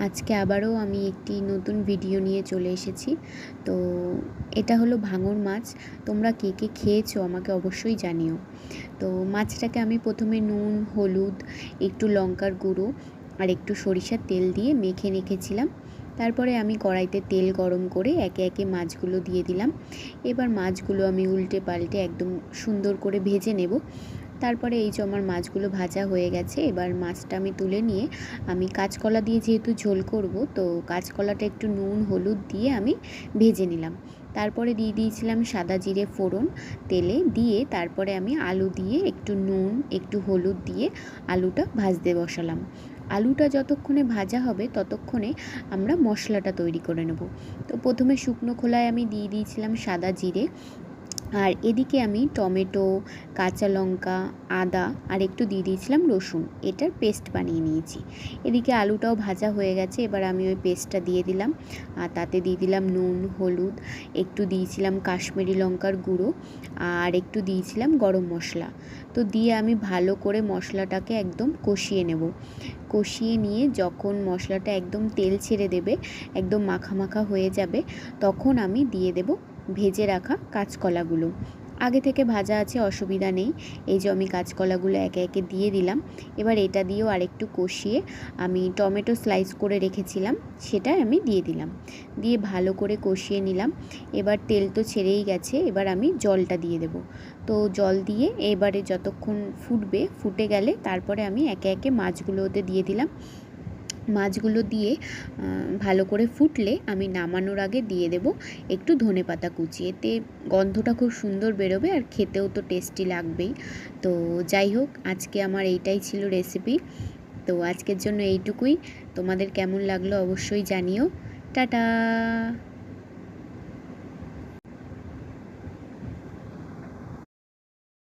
আজকে আবারও আমি একটি নতুন ভিডিও নিয়ে চলে এসেছি। তো এটা হলো ভাঙর মাছ। তোমরা কে কে খেয়েছো আমাকে অবশ্যই জানিও। তো মাছটাকে আমি প্রথমে নুন, হলুদ, একটু লঙ্কার গুঁড়ো আর একটু সরিষার তেল দিয়ে মেখে রেখেছিলাম। তারপরে আমি কড়াইতে তেল গরম করে একে একে মাছগুলো দিয়ে দিলাম। এবার মাছগুলো আমি উল্টে পাল্টে একদম সুন্দর করে ভেজে নেব। তারপরে এই যে আমার মাছগুলো ভাজা হয়ে গেছে, এবার মাছটা আমি তুলে নিয়ে আমি কাঁচকলা দিয়ে যেহেতু ঝোল করব, তো কাঁচকলাটা একটু নুন হলুদ দিয়ে আমি ভেজে নিলাম। তারপরে দিয়ে দিয়েছিলাম সাদা জিরে ফোড়ন তেলে দিয়ে, তারপরে আমি আলু দিয়ে একটু নুন একটু হলুদ দিয়ে আলুটা ভাজতে বসালাম। আলুটা যতক্ষণে ভাজা হবে ততক্ষণে আমরা মশলাটা তৈরি করে নেব। তো প্রথমে শুকনো খোলায় আমি দিয়ে দিয়েছিলাম সাদা জিরে, আর এদিকে আমি টমেটো, কাঁচা লঙ্কা, আদা আর একটু দিয়ে দিয়েছিলাম রসুন, এটার পেস্ট বানিয়ে নিয়েছি। এদিকে আলুটাও ভাজা হয়ে গেছে, এবার আমি ওই পেস্টটা দিয়ে দিলাম। আর তাতে দিয়ে দিলাম নুন হলুদ, একটু দিয়েছিলাম কাশ্মীরি লঙ্কার গুঁড়ো আর একটু দিয়েছিলাম গরম মশলা। তো দিয়ে আমি ভালো করে মশলাটাকে একদম কষিয়ে নেব। কষিয়ে নিয়ে যখন মশলাটা একদম তেল ছেড়ে দেবে, একদম মাখা মাখা হয়ে যাবে, তখন আমি দিয়ে দেব ভেজে রাখা কাঁচকলাগুলো। আগে থেকে ভাজা আছে, অসুবিধা নেই। এই যে আমি কাঁচকলাগুলো একে একে দিয়ে দিলাম। এবার এটা দিয়েও আরেকটু কষিয়ে আমি টমেটো স্লাইস করে রেখেছিলাম সেটা আমি দিয়ে দিলাম। দিয়ে ভালো করে কষিয়ে নিলাম। এবার তেল তো ছেড়েই গেছে, এবার আমি জলটা দিয়ে দেব। তো জল দিয়ে এবারে যতক্ষণ ফুটবে, ফুটে গেলে তারপরে আমি একে একে মাছগুলো ওতে দিয়ে দিলাম। মাছগুলো দিয়ে ভালো করে ফুটলে আমি নামানোর আগে দিয়ে দেব একটু ধনেপাতা কুচি, এতে গন্ধটা খুব সুন্দর বেরোবে আর খেতেও তো টেস্টি লাগবেই। তো যাই হোক, আজকে আমার এইটাই ছিল রেসিপি। তো আজকের জন্য এইটুকুই। তোমাদের কেমন লাগলো অবশ্যই জানিও। টাটা।